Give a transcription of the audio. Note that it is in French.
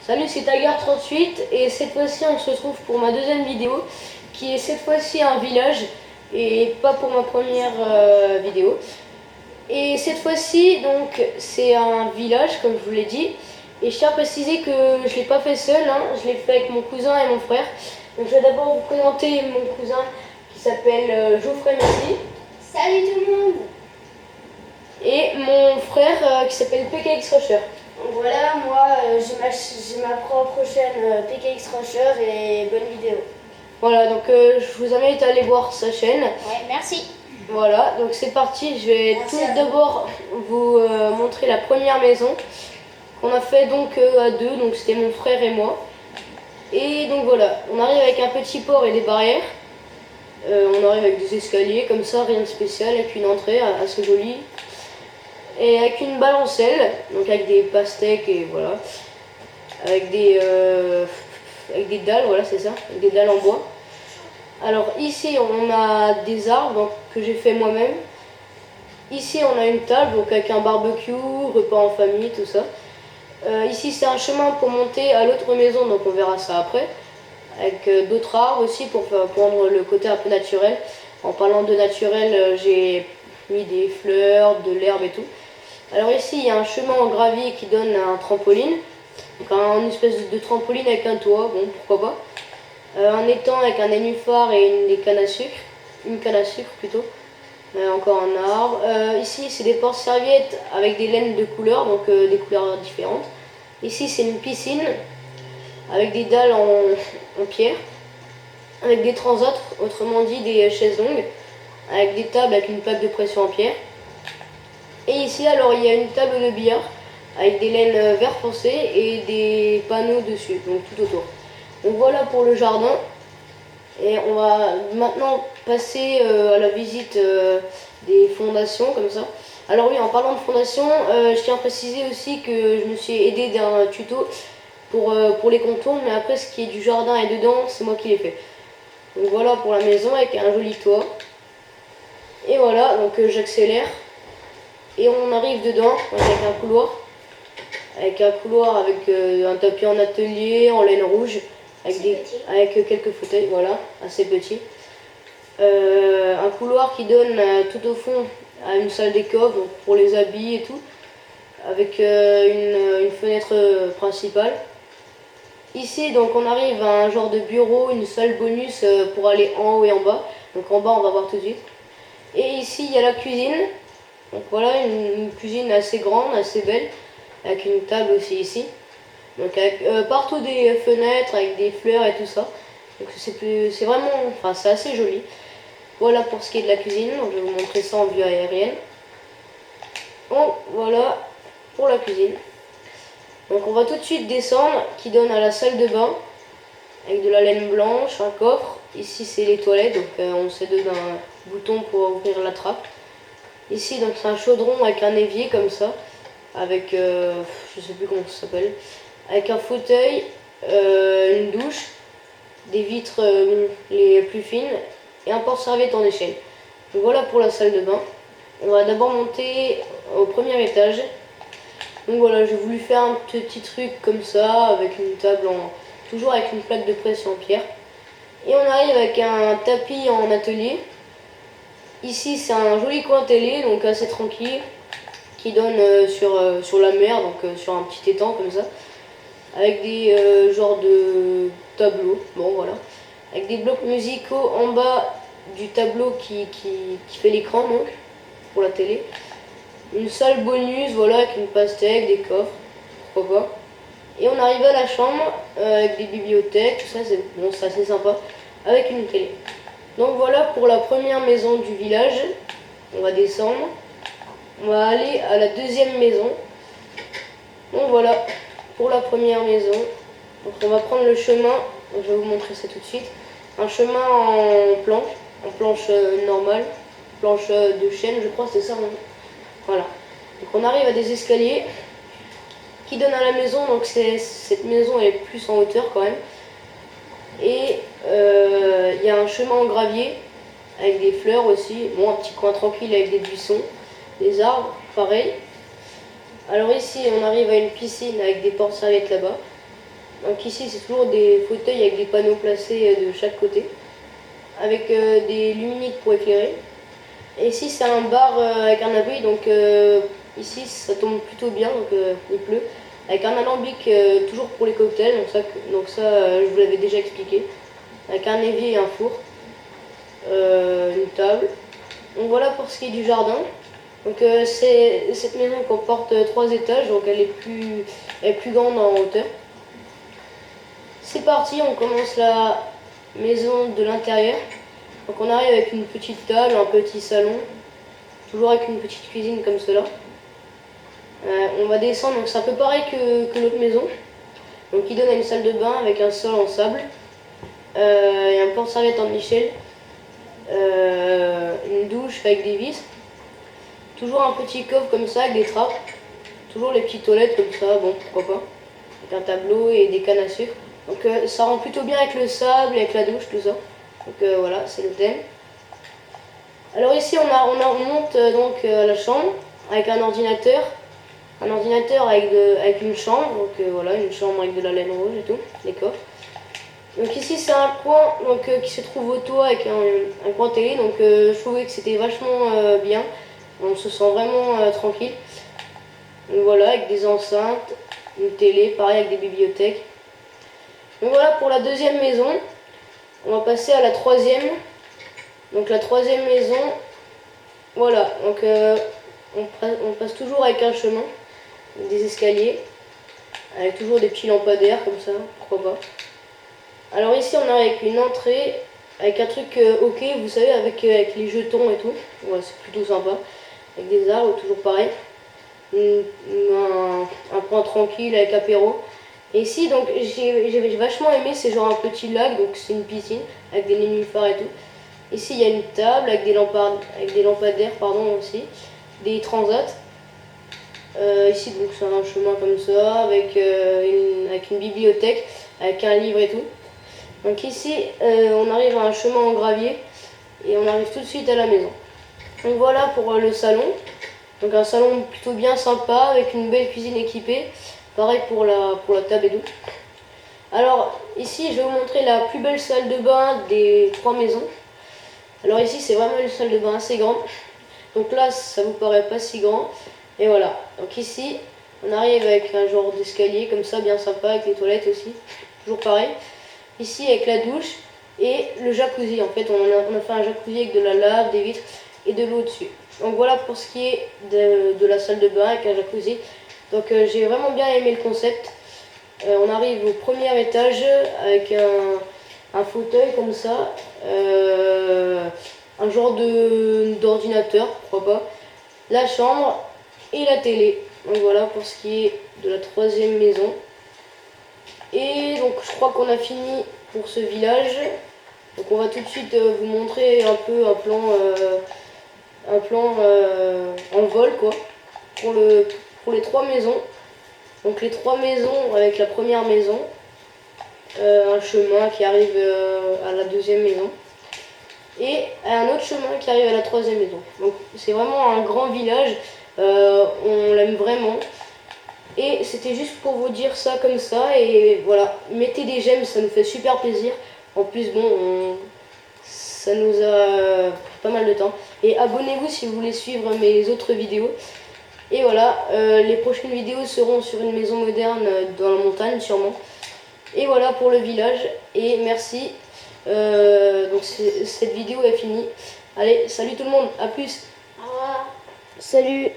Salut, c'est Tagar38 et cette fois-ci on se retrouve pour ma deuxième vidéo qui est cette fois-ci un village et pas pour ma première vidéo. Et cette fois-ci donc c'est un village comme je vous l'ai dit et je tiens à préciser que je l'ai pas fait seul, hein, je l'ai fait avec mon cousin et mon frère. Donc je vais d'abord vous présenter mon cousin qui s'appelle Geoffrey Messi. Salut tout le monde. Et mon frère qui s'appelle PKX Rusher. Voilà, moi j'ai ma propre chaîne PKX Rusher et bonne vidéo. Voilà, donc je vous invite à aller voir sa chaîne. Ouais, merci. Voilà, donc c'est parti. Je vais Merci tout à vous. d'abord vous montrer la première maison qu'on a fait donc à deux, donc c'était mon frère et moi. Et donc voilà, on arrive avec un petit port et des barrières. On arrive avec des escaliers comme ça, rien de spécial, avec une entrée assez jolie. Et avec une balancelle, donc avec des pastèques et voilà. Avec des dalles, voilà c'est ça, avec des dalles en bois. Alors ici on a des arbres donc, que j'ai fait moi-même. Ici on a une table donc avec un barbecue, repas en famille, tout ça. Ici c'est un chemin pour monter à l'autre maison, donc on verra ça après. Avec d'autres arbres aussi pour prendre le côté un peu naturel. En parlant de naturel, j'ai mis des fleurs, de l'herbe et tout. Alors ici il y a un chemin en gravier qui donne un trampoline. Donc une espèce de trampoline avec un toit, bon pourquoi pas. Un étang avec un nénuphar et des cannes à sucre. Une canne à sucre plutôt. Encore un arbre. Ici c'est des porte-serviettes avec des laines de couleurs, donc des couleurs différentes. Ici c'est une piscine avec des dalles en pierre. Avec des transats, autrement dit des chaises longues. Avec des tables avec une plaque de pression en pierre. Et ici alors il y a une table de billard avec des laines vert foncé et des panneaux dessus, donc tout autour. Donc voilà pour le jardin. Et on va maintenant passer à la visite des fondations comme ça. Alors oui, en parlant de fondation, je tiens à préciser aussi que je me suis aidé d'un tuto pour les contours, mais après ce qui est du jardin et dedans, c'est moi qui l'ai fait. Donc voilà pour la maison avec un joli toit. Et voilà, donc j'accélère. Et on arrive dedans avec un couloir. Avec un tapis en atelier, en laine rouge. Avec quelques fauteuils, voilà, assez petits. Un couloir qui donne tout au fond à une salle d'école pour les habits et tout, avec une fenêtre principale. Ici donc on arrive à un genre de bureau, une salle bonus pour aller en haut et en bas. Donc en bas on va voir tout de suite. Et ici il y a la cuisine. Donc voilà une cuisine assez grande, assez belle, avec une table aussi ici. Donc avec partout des fenêtres avec des fleurs et tout ça. Donc c'est vraiment, enfin c'est assez joli. Voilà pour ce qui est de la cuisine. Donc je vais vous montrer ça en vue aérienne. Bon voilà pour la cuisine. Donc on va tout de suite descendre qui donne à la salle de bain avec de la laine blanche, un coffre. Ici c'est les toilettes, donc on se donne un bouton pour ouvrir la trappe. Ici donc c'est un chaudron avec un évier comme ça, avec je sais plus comment ça s'appelle, avec un fauteuil, une douche, des vitres les plus fines et un porte-serviette en échelle. Donc voilà pour la salle de bain. On va d'abord monter au premier étage. Donc voilà, j'ai voulu faire un petit truc comme ça, avec une table toujours avec une plaque de pression en pierre. Et on arrive avec un tapis en atelier. Ici c'est un joli coin télé, donc assez tranquille, qui donne sur la mer, donc sur un petit étang comme ça. Avec des genres de tableaux, bon voilà. Avec des blocs musicaux en bas du tableau qui fait l'écran donc, pour la télé. Une salle bonus, voilà, avec une pastèque, des coffres, pourquoi pas. Et on arrive à la chambre avec des bibliothèques, tout ça, c'est bon, c'est assez sympa, avec une télé. Donc voilà pour la première maison du village. On va descendre. On va aller à la deuxième maison. Donc voilà pour la première maison. Donc on va prendre le chemin, je vais vous montrer ça tout de suite. Un chemin en planche normale, planche de chêne, je crois, c'est ça. Voilà. Donc on arrive à des escaliers qui donnent à la maison. Donc cette maison elle est plus en hauteur quand même. Et il y a un chemin en gravier avec des fleurs aussi. Bon, un petit coin tranquille avec des buissons, des arbres, pareil. Alors ici on arrive à une piscine avec des porte-serviettes là-bas. Donc ici c'est toujours des fauteuils avec des panneaux placés de chaque côté, avec des luminiques pour éclairer. Et ici c'est un bar avec un abri, donc ici ça tombe plutôt bien, donc il pleut. Avec un alambic toujours pour les cocktails, donc ça je vous l'avais déjà expliqué. Avec un évier et un four, une table. Donc voilà pour ce qui est du jardin. Donc cette maison comporte 3 étages, donc elle est plus grande en hauteur. C'est parti, on commence la maison de l'intérieur. Donc on arrive avec une petite table, un petit salon, toujours avec une petite cuisine comme cela. On va descendre, donc c'est un peu pareil que l'autre maison. Donc il donne à une salle de bain avec un sol en sable, et un porte-serviette en Michel, une douche avec des vis, toujours un petit coffre comme ça avec des trappes, toujours les petites toilettes comme ça, bon pourquoi pas, avec un tableau et des cannes à sucre. Donc ça rend plutôt bien avec le sable, avec la douche, tout ça. Donc voilà, c'est le thème. Alors ici on monte donc la chambre avec un ordinateur avec une chambre, donc voilà, une chambre avec de la laine rouge et tout, des coffres. Donc ici c'est un coin donc, qui se trouve au toit avec un coin télé, donc je trouvais que c'était vachement bien, on se sent vraiment tranquille. Donc voilà, avec des enceintes, une télé, pareil avec des bibliothèques. Donc voilà pour la deuxième maison. On va passer à la troisième. Donc la troisième maison, voilà, donc on passe toujours avec un chemin, des escaliers, avec toujours des petits lampadaires comme ça, pourquoi pas. Alors ici on a avec une entrée, avec un truc ok, vous savez, avec les jetons et tout, voilà, c'est plutôt sympa, avec des arbres, toujours pareil. Un coin tranquille avec apéro. Et ici donc j'ai vachement aimé, c'est genre un petit lac, donc c'est une piscine avec des nénuphars et tout. Ici il y a une table avec des lampadaires pardon aussi, des transats. Ici donc c'est un chemin comme ça avec une bibliothèque avec un livre et tout. Donc ici on arrive à un chemin en gravier et on arrive tout de suite à la maison. Donc voilà pour le salon. Donc un salon plutôt bien sympa avec une belle cuisine équipée. Pareil pour la table et tout. Alors ici je vais vous montrer la plus belle salle de bain des 3 maisons. Alors ici c'est vraiment une salle de bain assez grande. Donc là ça vous paraît pas si grand. Et voilà. Donc ici on arrive avec un genre d'escalier comme ça bien sympa avec les toilettes aussi. Toujours pareil. Ici avec la douche et le jacuzzi. En fait on a fait un jacuzzi avec de la lave, des vitres et de l'eau dessus. Donc voilà pour ce qui est de la salle de bain avec un jacuzzi. Donc j'ai vraiment bien aimé le concept. On arrive au premier étage avec un fauteuil comme ça, un genre d'ordinateur, pourquoi pas, la chambre et la télé. Donc voilà pour ce qui est de la troisième maison. Et donc je crois qu'on a fini pour ce village. Donc on va tout de suite vous montrer un peu un plan en vol quoi, pour les 3 maisons. Donc les 3 maisons avec la première maison, un chemin qui arrive à la deuxième maison et un autre chemin qui arrive à la troisième maison. Donc c'est vraiment un grand village, on l'aime vraiment. Et c'était juste pour vous dire ça comme ça et voilà, mettez des j'aime, ça nous fait super plaisir. En plus bon, ça nous a pris pas mal de temps. Et abonnez-vous si vous voulez suivre mes autres vidéos. Et voilà, les prochaines vidéos seront sur une maison moderne dans la montagne sûrement. Et voilà pour le village. Et merci. Donc cette vidéo est finie. Allez, salut tout le monde, à plus. Au revoir. Salut.